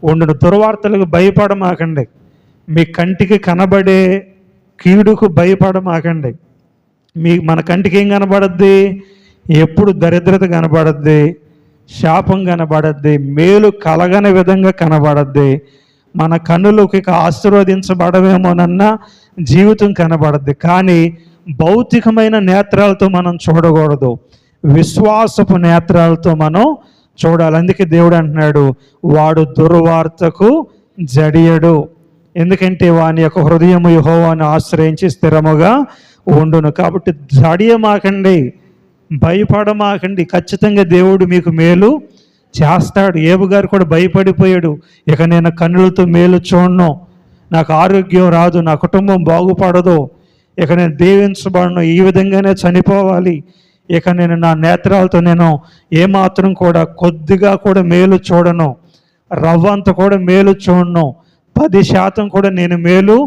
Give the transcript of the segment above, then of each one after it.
ఉండును. దుర్వార్తలకు భయపడమాకండి. మీ కంటికి కనబడే కీడుకు భయపడమాకండి. మన కంటికి ఏం కనబడద్ది? ఎప్పుడు దరిద్రత కనబడద్ది, శాపం కనబడద్ది, మేలు కలగని విధంగా కనబడద్ది. మన కన్నులకి ఆశీర్వదించబడమేమోనన్న జీవితం కనబడద్ది. కానీ భౌతికమైన నేత్రాలతో మనం చూడకూడదు, విశ్వాసపు నేత్రాలతో మనం చూడాలి. అందుకే దేవుడు అంటున్నాడు, వాడు దుర్వార్తకు జడియడు, ఎందుకంటే వాని యొక్క హృదయము యెహోవాను ఆశ్రయించి స్థిరముగా ఉండును. కాబట్టి జడియమాకండి, భయపడమాకండి. ఖచ్చితంగా దేవుడు మీకు మేలు చేస్తాడు. ఏబు గారు కూడా భయపడిపోయాడు. ఇక నేను కన్నులతో మేలు చూడను, నాకు ఆరోగ్యం రాదు, నా కుటుంబం బాగుపడదు, ఇక నేను దీవించబడను, ఈ విధంగానే చనిపోవాలి, ఇక నేను నా నేత్రాలతో నేను ఏమాత్రం కూడా కొద్దిగా కూడా మేలు చూడను, రవ్వంత కూడా మేలు చూడను, 10% కూడా నేను మేలు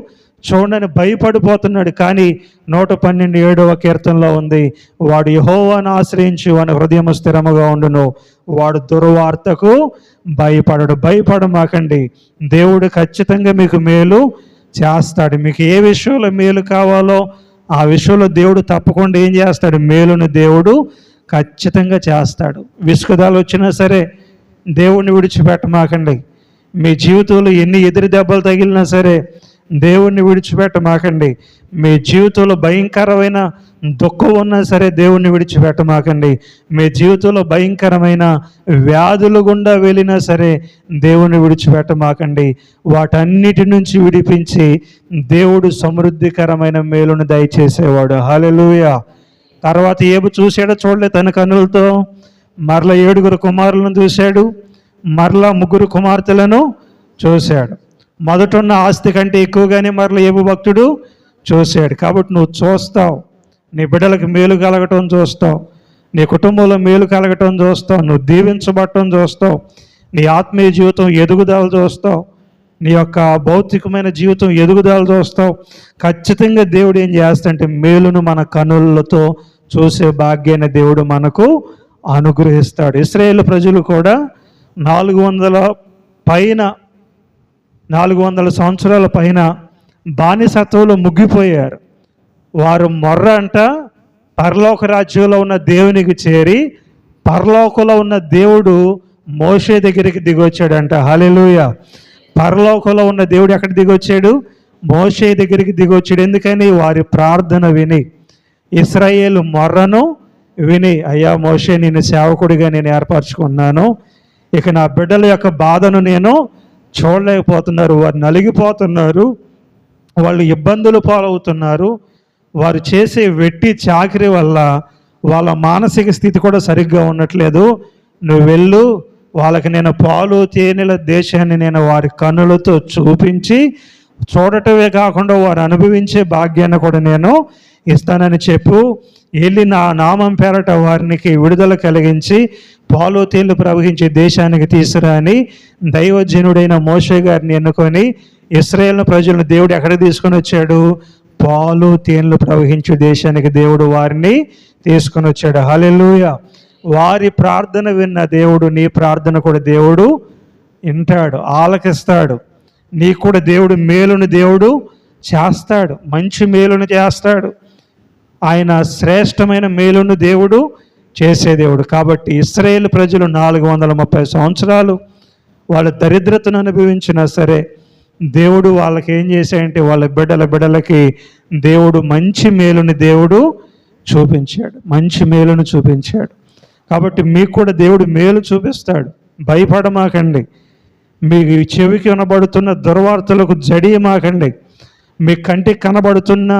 చూడని భయపడిపోతున్నాడు. కానీ 112:7 కీర్తనలో ఉంది, వాడు యెహోవాను ఆశ్రయించి వాని హృదయం స్థిరముగా ఉండును, వాడు దుర్వార్తకు భయపడడు. భయపడమాకండి, దేవుడు ఖచ్చితంగా మీకు మేలు చేస్తాడు. మీకు ఏ విషయంలో మేలు కావాలో ఆ విషయంలో దేవుడు తప్పకుండా ఏం చేస్తాడు? మేలును దేవుడు ఖచ్చితంగా చేస్తాడు. విసుగుదలు వచ్చినా సరే దేవుణ్ణి విడిచిపెట్టమాకండి. మీ జీవితంలో ఎన్ని ఎదురు దెబ్బలు తగిలినా సరే దేవుణ్ణి విడిచిపెట్టమాకండి. మీ జీవితంలో భయంకరమైన దుఃఖం ఉన్నా సరే దేవుణ్ణి విడిచిపెట్టమాకండి. మీ జీవితంలో భయంకరమైన వ్యాధులు గుండా వెళ్ళినా సరే దేవుణ్ణి విడిచిపెట్టమాకండి. వాటన్నిటి నుంచి విడిపించి దేవుడు సమృద్ధికరమైన మేలును దయచేసేవాడు. హల్లెలూయా. తర్వాత ఏబు చూశాడో చూడలే తన కన్నులతో, మరలా 7 కుమారులను చూశాడు, మరలా 3 కుమార్తెలను చూశాడు. మొదటున్న ఆస్తి కంటే ఎక్కువగానే మరలా ఏబు భక్తుడు చూశాడు. కాబట్టి నువ్వు చూస్తావు, నీ బిడ్డలకు మేలు కలగటం చూస్తావు, నీ కుటుంబంలో మేలు కలగటం చూస్తావు, నువ్వు దీవించబడటం చూస్తావు, నీ ఆత్మీయ జీవితం ఎదుగుదల చూస్తావు, నీ యొక్క భౌతికమైన జీవితం ఎదుగుదల చూస్తావు. ఖచ్చితంగా దేవుడు ఏం చేస్తాడంటే మేలును మన కన్నులతో చూసే భాగ్యాన్ని దేవుడు మనకు అనుగ్రహిస్తాడు. ఇశ్రాయేలు ప్రజలు కూడా 400 సంవత్సరాల పైన బానిసత్వంలో ముగ్గిపోయారు. వారు మొర్ర అంట పరలోక రాజ్యంలో ఉన్న దేవునికి చేరి, పరలోకంలో ఉన్న దేవుడు మోషే దగ్గరికి దిగొచ్చాడంట. హల్లెలూయా. పరలోకంలో ఉన్న దేవుడు ఎక్కడ దిగొచ్చాడు? మోషే దగ్గరికి దిగొచ్చాడు. ఎందుకని? వారి ప్రార్థన విని, ఇశ్రాయేలు మొర్రను విని, అయ్యా మోషే, నేను సేవకుడిగా నేను ఏర్పరచుకున్నాను, ఇక నా బిడ్డల యొక్క బాధను నేను చూడలేకపోతున్నారు, వారు నలిగిపోతున్నారు, వాళ్ళు ఇబ్బందులు పాలవుతున్నారు, వారు చేసే వెట్టి చాకిరి వల్ల వాళ్ళ మానసిక స్థితి కూడా సరిగ్గా ఉండట్లేదు, నువ్వు వెళ్ళు, వాళ్ళకి నేను పాలు తేనెల దేశాన్ని నేను వారి కన్నులతో చూపించి, చూడటమే కాకుండా వారు అనుభవించే భాగ్యాన్ని కూడా నేను ఇస్తానని చెప్పు, వెళ్ళి నా నామం పేరట వారికి విడుదల కలిగించి పాలు తేళ్లు ప్రవహించే దేశానికి తీసుకురా అని దైవజనుడైన మోషే గారిని ఎన్నుకొని ఇశ్రాయేలు ప్రజలను దేవుడు ఎక్కడికి తీసుకొని వచ్చాడు? పాలు తేళ్లు ప్రవహించే దేశానికి దేవుడు వారిని తీసుకొని వచ్చాడు. హల్లెలూయా. వారి ప్రార్థన విన్న దేవుడు నీ ప్రార్థన కూడా దేవుడు వింటాడు, ఆలకిస్తాడు. నీకు కూడా దేవుడు మేలును దేవుడు చేస్తాడు, మంచి మేలును చేస్తాడు. ఆయన శ్రేష్టమైన మేలును దేవుడు చేసే దేవుడు. కాబట్టి ఇశ్రాయేలు ప్రజలు 430 సంవత్సరాలు వాళ్ళ దరిద్రతను అనుభవించినా సరే దేవుడు వాళ్ళకి ఏం చేశాడంటే వాళ్ళ బిడ్డలకి దేవుడు మంచి మేలుని దేవుడు చూపించాడు, మంచి మేలును చూపించాడు. కాబట్టి మీకు కూడా దేవుడు మేలు చూపిస్తాడు. భయపడమాకండి. మీ చెవికి వినబడుతున్న దుర్వార్తలకు జడియమాకండి. మీ కంటికి కనబడుతున్న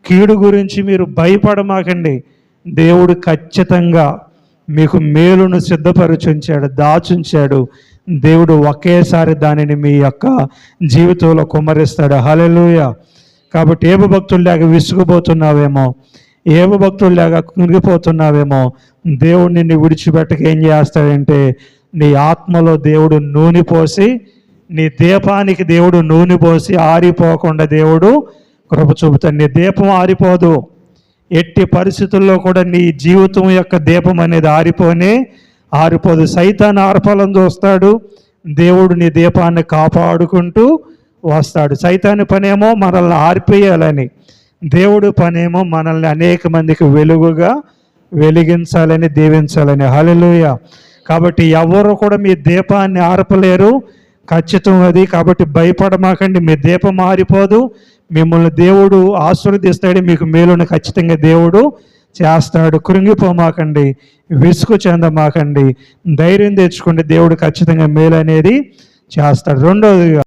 కీడు గురించి మీరు భయపడమాకండి. దేవుడు ఖచ్చితంగా మీకు మేలును సిద్ధపరిచుంచాడు, దాచుంచాడు. దేవుడు ఒకేసారి దానిని మీ యొక్క జీవితంలో కుమ్మరిస్తాడు. హల్లెలూయా. కాబట్టి ఏబు భక్తుల్లాగా విసుగుపోతున్నావేమో, ఏబు భక్తుల్లాగా కుంగిపోతున్నావేమో, దేవుడు నిన్ను విడిచిపెట్టక ఏం చేస్తాడంటే నీ ఆత్మలో దేవుడు నూనె పోసి, నీ దీపానికి దేవుడు నూనె పోసి ఆరిపోకుండా దేవుడు కృప చూపుతాడు. నీ దీపం ఆరిపోదు, ఎట్టి పరిస్థితుల్లో కూడా నీ జీవితం యొక్క దీపం అనేది ఆరిపోదు. సైతాను ఆర్పాలని చూస్తాడు, దేవుడు నీ దీపాన్ని కాపాడుకుంటూ వస్తాడు. సైతాను పనేమో మనల్ని ఆర్పేయాలని, దేవుడు పనేమో మనల్ని అనేక మందికి వెలుగుగా వెలిగించాలని, దీవించాలని. హల్లెలూయా. కాబట్టి ఎవరు కూడా మీ దీపాన్ని ఆర్పలేరు, ఖచ్చితం అది. కాబట్టి భయపడమాకండి, మీ దీపం ఆరిపోదు. మిమ్మల్ని దేవుడు ఆశీర్వదిస్తాడు, మీకు మేలును ఖచ్చితంగా దేవుడు చేస్తాడు. కృంగిపోమాకండి, విసుగు చెందమాకండి, ధైర్యం తెచ్చుకోండి. దేవుడు ఖచ్చితంగా మేలు అనేది చేస్తాడు. రెండోదిగా